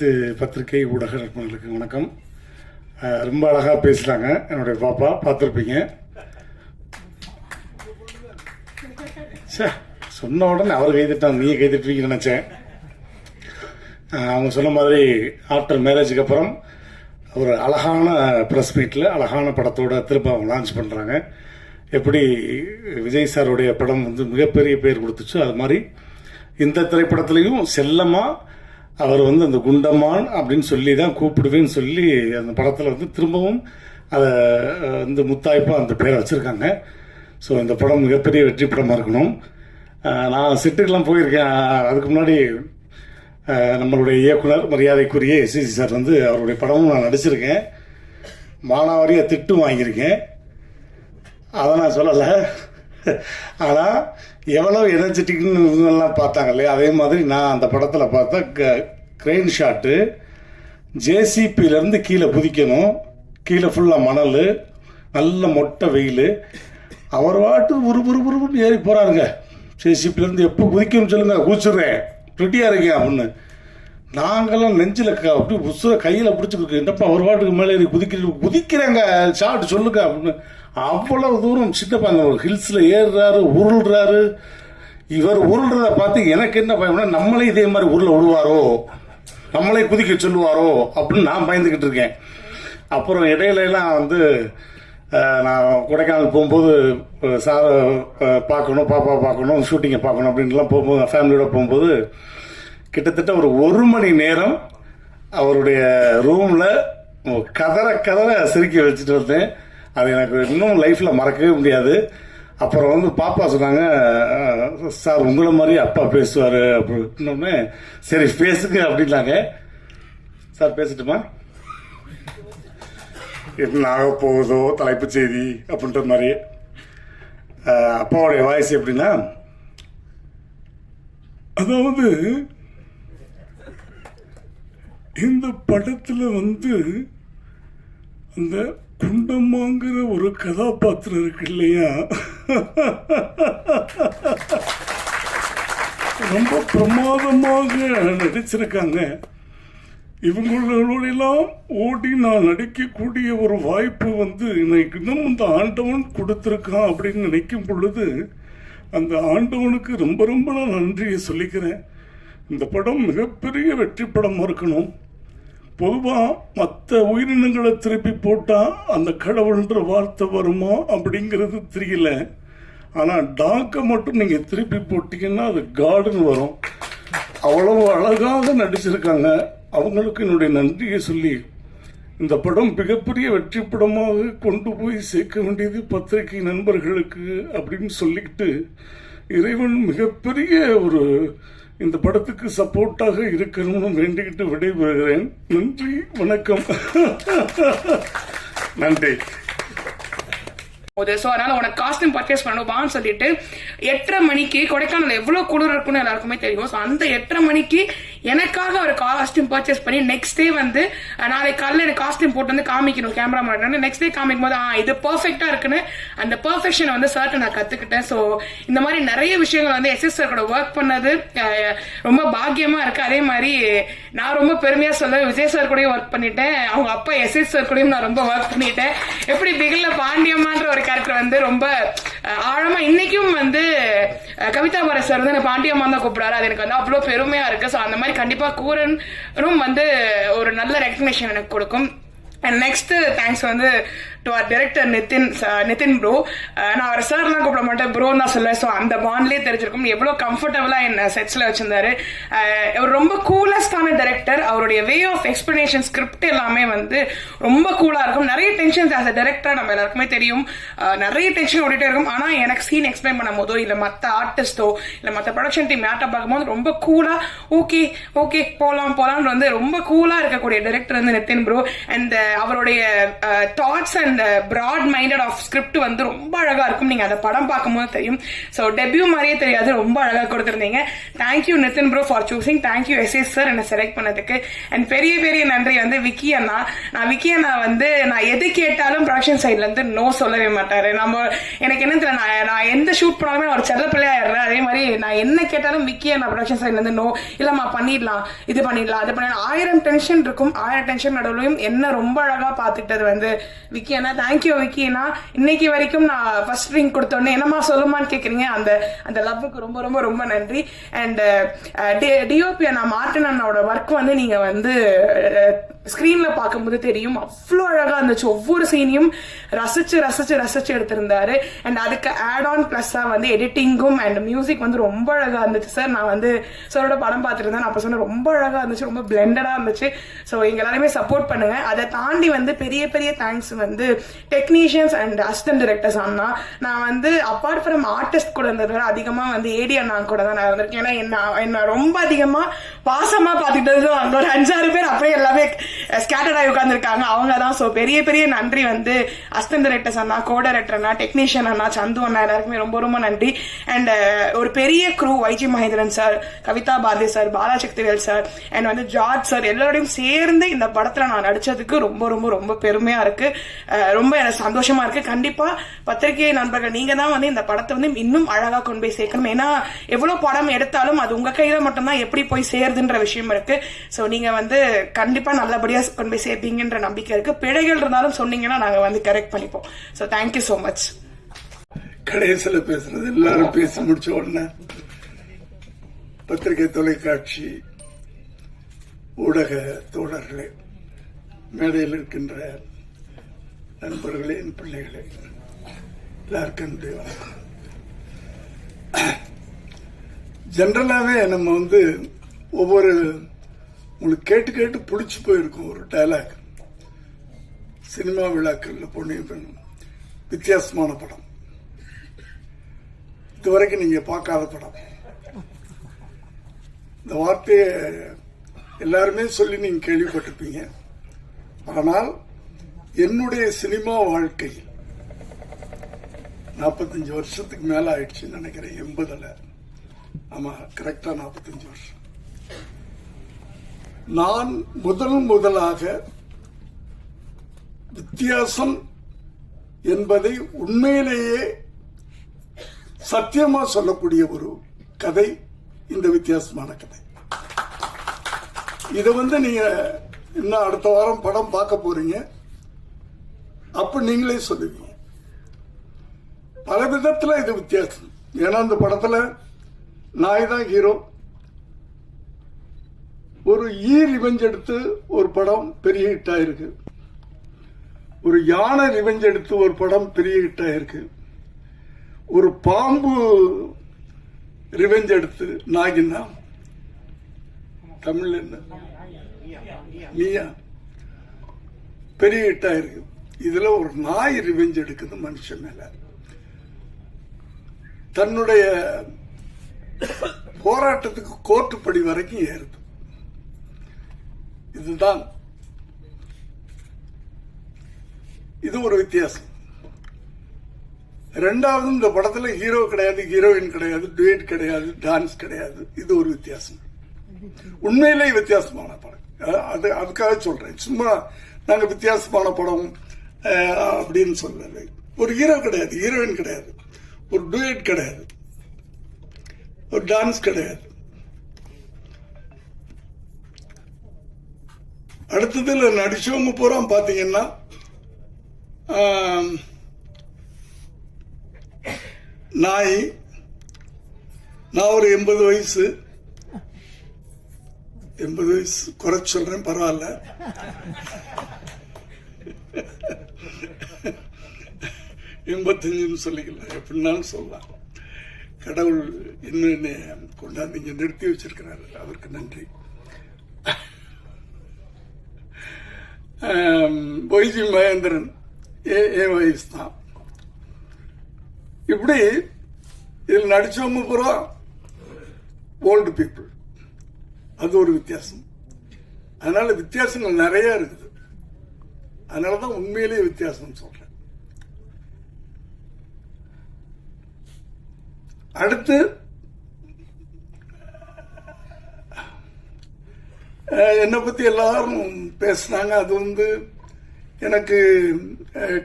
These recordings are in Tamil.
பத்திரிகை ஊடக நண்பர்களுக்கு வணக்கம். ரொம்ப அழகாக பேசுகிறாங்க என்னுடைய பாப்பா, பார்த்துருப்பீங்க. சொன்ன உடனே அவர் கைதிட்டாங்க, நீ கைதிட்டுவீங்கன்னு நினச்சேன். அவங்க சொன்ன மாதிரி ஆஃப்டர் மேரேஜுக்கு அப்புறம் ஒரு அழகான ப்ரெஸ் மீட்டில் அழகான படத்தோட திரும்ப அவங்க லான்ச் பண்ணுறாங்க. எப்படி விஜய் சாருடைய படம் மிகப்பெரிய பேர் கொடுத்துச்சு, அது மாதிரி இந்த திரைப்படத்துலேயும் செல்லமாக அவர் அந்த குண்டம்மான் அப்படின்னு சொல்லி தான் கூப்பிடுவேன்னு சொல்லி அந்த படத்தில் திரும்பவும் அதை முத்தாய்ப்பாக அந்த பேரை வச்சுருக்காங்க. ஸோ இந்த படம் மிகப்பெரிய வெற்றி படமாக இருக்கணும். நான் செட்டுக்கெல்லாம் போயிருக்கேன். அதுக்கு முன்னாடி நம்மளுடைய இயக்குனர் மரியாதைக்குரிய எஸ்சிசி சார் அவருடைய படமும் நான் நடிச்சிருக்கேன். மானாவாரியாக திட்டும் வாங்கியிருக்கேன், அதை நான் சொல்லலை. ஆனால் எவ்வளோ எனர்ஜெட்டிக்னு இவங்கெல்லாம் பார்த்தாங்க இல்லையா, அதே மாதிரி நான் அந்த படத்தில் பார்த்தா க்ரெயின் ஷாட்டு, ஜேசிபியிலேருந்து கீழே குதிக்கணும், கீழே ஃபுல்லாக மணல், நல்ல மொட்டை வெயில், அவர் வாட்டு உருன்னு ஏறி போகிறாருங்க. ஜேசிபியிலேருந்து எப்போ குதிக்கணும்னு சொல்லுங்கள், குதிச்சுடுறேன், ரெடியாக இருக்கேன் அப்படின்னு. நாங்கள்லாம் நெஞ்சில் அப்படி புதுசாக கையில் பிடிச்சிருக்கு, என்னப்பா அவர் வாட்டுக்கு மேலே ஏறி குதிக்கிறேங்க, ஷாட்டு சொல்லுங்க அப்படின்னு. அவ்வளவு தூரம் சின்னப்பா அந்த ஒரு ஹில்ஸில் ஏறுறாரு, உருள்றாரு. இவர் உருள்றதை பார்த்து எனக்கு என்ன பயம்னா, நம்மளே இதே மாதிரி உருளை விடுவாரோ, நம்மளே குதிக்க சொல்லுவாரோ அப்படின்னு நான் பயந்துக்கிட்டு இருக்கேன். அப்புறம் இடையிலாம் நான் கொடைக்கானல் போகும்போது சாரை பார்க்கணும், பாப்பா பார்க்கணும், ஷூட்டிங்கை பார்க்கணும் அப்படின்லாம் போகும்போது ஃபேமிலியோட போகும்போது கிட்டத்தட்ட ஒரு 1 மணி நேரம் அவருடைய ரூமில் கதற சிரிக்க வச்சுட்டு வந்தேன். அது எனக்கு இன்னும் லைஃப்பில் மறக்கவே முடியாது. அப்புறம் பாப்பா சொன்னாங்க, சார் உங்களை மாதிரி அப்பா பேசுவார் அப்படின்னோடனே, சரி பேசுங்க அப்படின்னாங்க. சார் பேசட்டுமா? என்ன ஆக போகுதோ தலைப்புச் செய்தி அப்படின்ற மாதிரி. அப்பாவுடைய வாய்ஸ் எப்படின்னா, அதாவது இந்த படத்தில் அந்த குண்டம்மாங்கிற ஒரு கதாபாத்திரம் இருக்கு இல்லையா, ரொம்ப பிரமாதமாக நடிச்சிருக்காங்க. இவங்களோடெல்லாம் ஓடி நான் நடிக்கக்கூடிய ஒரு வாய்ப்பு எனக்கு இன்னும் இந்த ஆண்டவன் கொடுத்துருக்கான் அப்படின்னு நினைக்கும் பொழுது அந்த ஆண்டவனுக்கு ரொம்ப ரொம்ப நான் நன்றியை சொல்லிக்கிறேன். இந்த படம் மிகப்பெரிய வெற்றி படமாக இருக்கணும். பொதுவாக மற்ற உயிரினங்களை திருப்பி போட்டால் அந்த கடவுள்ன்ற வார்த்தை வருமா அப்படிங்கிறது தெரியல. ஆனால் டாக்கை மட்டும் நீங்கள் திருப்பி போட்டிங்கன்னா அது காடுன்னு வரும். அவ்வளவு அழகாக நடிச்சிருக்காங்க. அவங்களுக்கு என்னுடைய நன்றியை சொல்லி, இந்த படம் மிகப்பெரிய வெற்றி படமாக கொண்டு போய் சேர்க்க வேண்டியது பத்திரிகை நண்பர்களுக்கு அப்படின்னு சொல்லிக்கிட்டு, இறைவன் மிகப்பெரிய ஒரு இந்த படத்துக்கு சப்போர்ட்டாக இருக்கணும்னு வேண்டிக்கிட்டு விடைபெறுகிறேன். நன்றி, வணக்கம். நன்றி. ஸோ அதனால உனக்கு காஸ்டியூம் பர்ச்சேஸ் பண்ணணும்பான்னு சொல்லிட்டு 8:30 மணிக்கு கொடைக்கானல் எவ்வளோ குளிர் இருக்குன்னு எல்லாருக்குமே தெரியும். ஸோ அந்த 8:30 மணிக்கு எனக்காக ஒரு காஸ்டியூம் பர்ச்சேஸ் பண்ணி நெக்ஸ்ட் டே நாளைக்கு காலையில் எனக்கு காஸ்டியூம் போட்டு காமிக்கணும் கேமரா மாட்டேன். நெக்ஸ்ட் டே காமிக்கும் போது இது பர்ஃபெக்டாக இருக்குன்னு அந்த பர்ஃபெக்ஷனை சார்ட்ட நான் கற்றுக்கிட்டேன். ஸோ இந்த மாதிரி நிறைய விஷயங்கள் எஸ்எஸ் சார் கூட ஒர்க் பண்ணது ரொம்ப பாக்கியமாக இருக்குது. அதே மாதிரி நான் ரொம்ப பெருமையாக சொல்ல, விஜய் சார் கூடயும் ஒர்க் பண்ணிட்டேன், அவங்க அப்பா எஸ்எஸ் சார் கூடயும் நான் ரொம்ப ஒர்க் பண்ணிட்டேன். எப்படி பிகில்ல பாண்டியம்மான்ற ஒரு கேரக்டர் ரொம்ப ஆழமா இன்னைக்கும் கவிதா பாரத் சார் பாண்டியம்மா தான் கூப்பிடாரு. அது எனக்கு அவ்வளோ பெருமையா இருக்கு. ஸோ அந்த மாதிரி கண்டிப்பா கூரனும் ஒரு நல்ல ரெகக்னேஷன் எனக்கு கொடுக்கும். And next thanks to our director Nitin bro. நான் அவர் சார்லாம் கூப்பிட மாட்டேன், ப்ரோன்னு தான் சொல்லுவேன். ஸோ அந்த பாண்ட்லேயே தெரிஞ்சிருக்கும் எவ்வளோ கம்ஃபர்டபுளாக என்ன செட்ஸில் வச்சிருந்தாரு. அவர் ரொம்ப கூலஸ்டான டைரக்டர். அவருடைய வே ஆஃப் எக்ஸ்பிளனேஷன் ஸ்கிரிப்ட் எல்லாமே ரொம்ப கூலாக இருக்கும். நிறைய டென்ஷன்ஸ் ஆஸ் அ டைரக்டர் நம்ம எல்லாருக்குமே தெரியும், நிறைய டென்ஷன் ஓடிட்டே இருக்கும். ஆனால் எனக்கு சீன் எக்ஸ்பிளைன் பண்ணும் போதோ இல்லை மற்ற ஆர்டிஸ்டோ இல்லை மற்ற ப்ரொடக்ஷன் டீம் யார்ட்ட பார்க்கும்போது ரொம்ப கூலாக ஓகே ஓகே போகலான்னு ரொம்ப கூலாக இருக்கக்கூடிய டைரக்டர் நிதின் ப்ரோ. அண்ட் அவருடைய தாட்ஸ் அண்ட் அந்த பிராட் மைண்டட் ஆஃப் ஸ்கிரிப்ட் வந்து ரொம்ப அழகா இருக்கும். நீங்க அந்த படம் பார்க்கும்போது தெரியும். ஸோ டெபியூ மாதிரியே தெரியாது, ரொம்ப அழகா கொடுத்துருந்தீங்க. Thank you Nitin bro for choosing. Thank you SS sir என்னை செலக்ட் பண்ணதுக்கு. அண்ட் பெரிய பெரிய நன்றி வந்து விக்கி அண்ணா. விக்கி அண்ணா வந்து நான் எது கேட்டாலும் ப்ரொடக்ஷன் சைட்ல இருந்து நோ சொல்லவே மாட்டாரு. எனக்கு என்ன தெரியல, நான் எந்த ஷூட் பண்ணாலுமே ஒரு செல்ல பிள்ளையாடுறேன். அதே மாதிரி நான் என்ன கேட்டாலும் விக்கி அண்ணா ப்ரொடக்ஷன் சைட்ல இருந்து நோ, இல்லம்மா பண்ணிடலாம், இது பண்ணிடலாம், அது பண்ணலாம். 1000 டென்ஷன் இருக்கும். 1000 டென்ஷன் நடுவுலையும் என்ன ரொம்ப அழகா பாத்துக்கிட்டது வந்து விக்கி அண்ணா. தேங்க்யூ விக்கி அண்ணா. இன்னைக்கு வரைக்கும் நான் ஃபர்ஸ்ட் ரிங் கொடுத்தோன்னே என்னமா சொல்லுமான்னு கேக்குறீங்க, அந்த லவ்வுக்கு ரொம்ப ரொம்ப ரொம்ப நன்றி. அண்ட் டிஓபி அண்ணா மார்டின் அண்ணாவோட ஒர்க் வந்து நீங்க வந்து ஸ்கிரீன்ல பார்க்கும்போது தெரியும், அவ்வளோ அழகா இருந்துச்சு. ஒவ்வொரு சீனையும் ரசிச்சு ரசிச்சு ரசிச்சு எடுத்திருந்தாரு. அண்ட் அதுக்கு ஆட் ஆன் பிளஸ்ஸா வந்து எடிட்டிங்கும் அண்ட் மியூசிக் வந்து ரொம்ப அழகா இருந்துச்சு சார். நான் வந்து சாரோட படம் பார்த்துருந்தேன், நான் அப்ப சொன்ன ரொம்ப அழகா இருந்துச்சு, ரொம்ப பிளெண்டடா இருந்துச்சு. ஸோ எங்க எல்லாருமே சப்போர்ட் பண்ணுங்க. அதை தாண்டி வந்து பெரிய பெரிய தேங்க்ஸ் வந்து டெக்னீஷியன்ஸ் அண்ட் அசிஸ்டன்ட் டைரக்டர்ஸ் அண்ணா. நான் வந்து அப்பார்ட் ஃப்ரம் ஆர்டிஸ்ட் கூட இருந்தது அதிகமா வந்து ஏடி அண்ணா கூட தான் நான் இருந்திருக்கேன். ஏன்னா என்ன ரொம்ப அதிகமா பாசமா பார்த்துட்டு அங்க ஒரு 5-6 பேர் அப்படியே எல்லாமே ஸ்கேட்டர்ட் ஆகி உட்காந்துருக்காங்க, அவங்க தான். ஸோ பெரிய பெரிய நன்றி வந்து அசிஸ்டன்ட் டைரக்டர்ஸ் அண்ணா, கோ டைரக்டர் அண்ணா, டெக்னீஷியன் அண்ணா, சந்து அண்ணா, எல்லாருக்குமே ரொம்ப ரொம்ப நன்றி. அண்ட் ஒரு பெரிய crew, YG Mahendran sir, Kavitha Bharathi sir, Balasakthivel sir, and வந்து ஜார்ஜ் சார், எல்லாரோடையும் சேர்ந்து இந்த படத்துல நான் நடிச்சதுக்கு ரொம்ப ரொம்ப ரொம்ப பெருமையா இருக்கு, ரொம்ப எனக்கு சந்தோஷமா இருக்கு. கண்டிப்பா பத்திரிகை நண்பர்கள் நீங்க தான் வந்து இந்த படத்தை வந்து இன்னும் அழகா கொண்டு போய் சேர்க்கணும். ஏன்னா எவ்வளவு படம் எடுத்தாலும் அது உங்க கையில மட்டும்தான் எப்படி போய் சேருதுன்ற விஷயம் இருக்கு. ஸோ நீங்க வந்து கண்டிப்பா நல்லபடியா கொண்டு போய் சேர்ப்பீங்கன்ற நம்பிக்கை இருக்கு. பிழைகள் இருந்தாலும் சொன்னீங்கன்னா நாங்க வந்து கரெக்ட் பண்ணிப்போம். So thank you so much. கடைசியில் பேசுறது எல்லாரும் பேசி முடிச்ச உடனே பத்திரிகை, தொலைக்காட்சி, ஊடக தோழர்களே, மேடையில் இருக்கின்ற நண்பர்களே, என் பிள்ளைகளே, எல்லாருக்கும் ஜென்ரலாகவே நம்ம வந்து ஒவ்வொரு உங்களுக்கு கேட்டு கேட்டு பிடிச்சி போயிருக்கும் ஒரு டயலாக். சினிமா விழாக்களில் பொண்ணு வித்தியாசமான படம், இதுவரைக்கும் நீங்க பார்க்காத படம், இந்த வார்த்தையை எல்லாருமே சொல்லி நீங்க கேள்விப்பட்டிருப்பீங்க. ஆனால் என்னுடைய சினிமா வாழ்க்கையில் 45 வருஷத்துக்கு மேல ஆயிடுச்சுன்னு நினைக்கிறேன். 80ல், ஆமா கரெக்டா 45 வருஷம். நான் முதலாக வித்தியாசம் என்பதை உண்மையிலேயே சத்தியமா சொல்லக்கூடிய ஒரு கதை இந்த வித்தியாசமான கதை. இதை வந்து நீங்க இன்னும் அடுத்த வாரம் படம் பார்க்க போறீங்க, அப்ப நீங்களே சொல்லுவீங்க. பல விதத்துல இது வித்தியாசம். ஏன்னா இந்த படத்துல நாய் தான் ஹீரோ. ஒரு ரிவெஞ்ச் எடுத்து ஒரு படம் பெரிய ஹிட் ஆயிருக்கு. ஒரு யானை ரிவெஞ்ச் எடுத்து ஒரு படம் பெரிய ஹிட் ஆயிருக்கு. ஒரு பாம்பு ரிவெஞ்ச் எடுத்து, நாகின்னா தமிழ் என்ன, நீயா, பெரிய ஹிட் ஆயிருக்கு. இதுல ஒரு நாய் ரிவெஞ்ச் எடுக்குது மனுஷன் மேல. தன்னுடைய போராட்டத்துக்கு கோர்ட்டு படி வரைக்கும் ஏறுது. இதுதான், இது ஒரு வித்தியாசம். ரெண்டாவது, இந்த படத்துல ஹீரோ கிடையாது, ஹீரோயின் கிடையாது, டுயட் கிடையாது, டான்ஸ் கிடையாது. இது ஒரு வித்தியாசம், உண்மையிலேயே வித்தியாசமான படம். அதுக்காக சொல்றேன். சும்மா நாங்க வித்தியாசமான படம் அப்படின்னு சொல்லலை. ஒரு ஹீரோ கிடையாது, ஹீரோயின் கிடையாது, ஒரு டுயட் கிடையாது, ஒரு டான்ஸ் கிடையாது. அடுத்ததுல நடிச்சவங்க பூரா பாத்தீங்கன்னா நாய். நான் ஒரு 80 வயசு குறைச்சு சொல்றேன், பரவாயில்ல. எண்பத்தஞ்சுன்னு சொல்லிக்கலாம், எப்படின்னாலும் சொல்லலாம். கடவுள் இன்னும் என்னை கொண்டாந்து இங்க நிறுத்தி வச்சிருக்கிறாரு, அவருக்கு நன்றி. வைஜி மகேந்திரன் என் வயசு தான். இப்படி இதில் நடிச்சவங்க பூரா ஓல்டு பீப்புள். அது ஒரு வித்தியாசம். அதனால வித்தியாசங்கள் நிறைய இருக்குது. அதனாலதான் உண்மையிலேயே வித்தியாசம் சொல்றேன். அடுத்து என்னை பத்தி எல்லாரும் பேசினாங்க. அது எனக்கு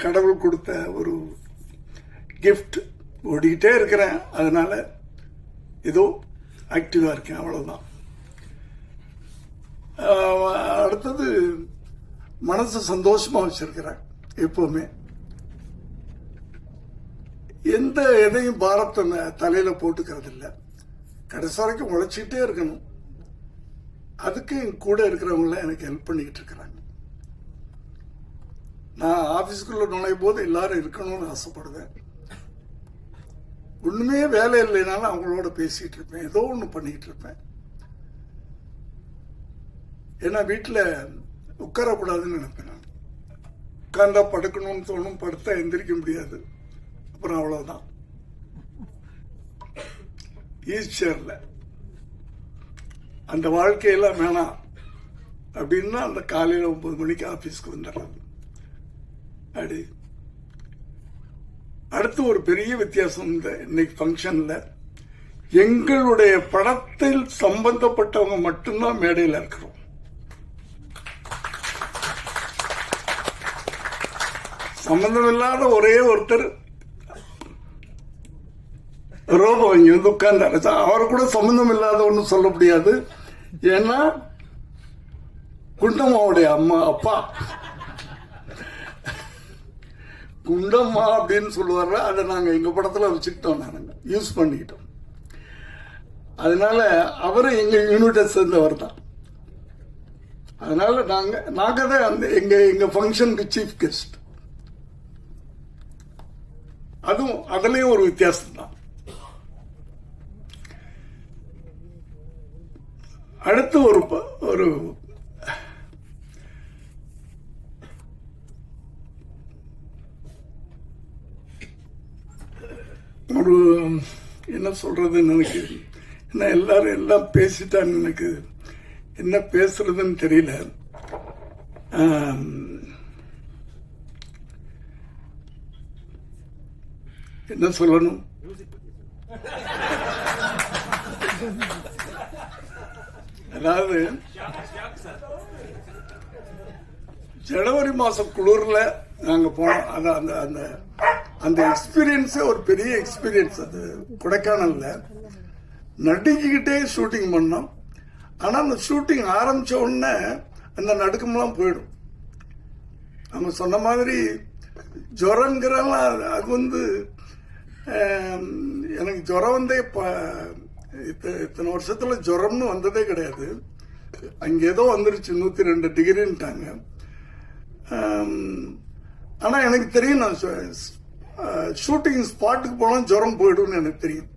கடவுள் கொடுத்த ஒரு கிஃப்ட். ஓடிக்கிட்டே இருக்கிறேன், அதனால ஏதோ ஆக்டிவா இருக்கேன், அவ்வளவுதான். அடுத்தது மனசு சந்தோஷமா வச்சிருக்கிறேன். எப்பவுமே எந்த எதையும் பாரத்தை தலையில போட்டுக்கிறது இல்லை. கடைசி வரைக்கும் உழைச்சிக்கிட்டே இருக்கணும். அதுக்கு என் கூட இருக்கிறவங்கள எனக்கு ஹெல்ப் பண்ணிக்கிட்டு இருக்கிறாங்க. நான் ஆபீஸ்க்குள்ள நுழையும் போது எல்லாரும் இருக்கணும்னு ஆசைப்படுவேன். ஒண்ணுமே வேலை இல்லைனாலும் அவங்களோட பேசிட்டு இருப்பேன், ஏதோ ஒண்ணு பண்ணிக்கிட்டு இருப்பேன். ஏன்னா வீட்டுல உட்காரக்கூடாதுன்னு நினைப்பேன். நான் உட்கார்ந்தா படுக்கணும்னு தோணும், படுத்தா எந்திரிக்க முடியாது. அப்புறம் அவ்வளவுதான், ஈஸ்டர்ல அந்த வாழ்க்கையெல்லாம் வேணாம் அப்படின்னா அந்த காலையில 9 மணிக்கு ஆபீஸ்க்கு வந்துடுறது. அப்படி அடுத்து ஒரு பெரிய வித்தியாசம் இன்னைக்கு ஃபங்க்ஷன்ல, எங்களுடைய படத்தில் சம்பந்தப்பட்டவங்க மட்டும்தான் மேடையில் இருக்கிறோம். சம்பந்தம் இல்லாத ஒரே ஒருத்தர் ரோபோ இங்க உட்கார்ந்தாரு. அவர் கூட சம்பந்தம் இல்லாத ஒண்ணு சொல்ல முடியாது. ஏன்னா குண்டம்மாவுடைய அப்பா குண்டம்மா அப்படின்னு சொல்லுவாரு. அதை நாங்க எங்க படத்துல வச்சுக்கிட்டோம், நாங்க யூஸ் பண்ணிக்கிட்டோம். அதனால அவரு எங்க யூனிட்டை சேர்ந்தவர் தான். அதனால நாங்க தான் அந்த எங்க ஃபங்க்ஷனுக்கு சீஃப் கெஸ்ட். அதுலயும் ஒரு வித்தியாசம் தான். அடுத்து ஒரு ஒரு என்ன சொல்றதுன்னு எனக்கு என்ன எல்லாரும் எல்லாம் பேசிட்டான்னு எனக்கு என்ன பேசுறதுன்னு தெரியல. என்ன சொல்லணும்? அதாவது ஜனவரி மாசம் குளிர்ல நாங்க போனோம். அந்த எக்ஸ்பீரியன்ஸே ஒரு பெரிய எக்ஸ்பீரியன்ஸ். அது கொடைக்கானல்ல நடுங்கிக்கிட்டே ஷூட்டிங் பண்ணோம். ஆனா அந்த ஷூட்டிங் ஆரம்பிச்ச உடனே அந்த நடுக்கம்லாம் போயிடும். நம்ம சொன்ன மாதிரி ஜுரங்கிறலாம் அது எனக்கு ஜுரம் வந்தே இத்தனை வருஷத்துல ஜுரம்னு வந்ததே கிடையாது. அங்க ஏதோ வந்துருச்சு 102 டிகிரின்ட்டாங்க. ஆனா எனக்கு தெரியும், நான் ஷூட்டிங் ஸ்பாட்டுக்கு போனா ஜுரம் போயிடும்னு எனக்கு தெரியும்.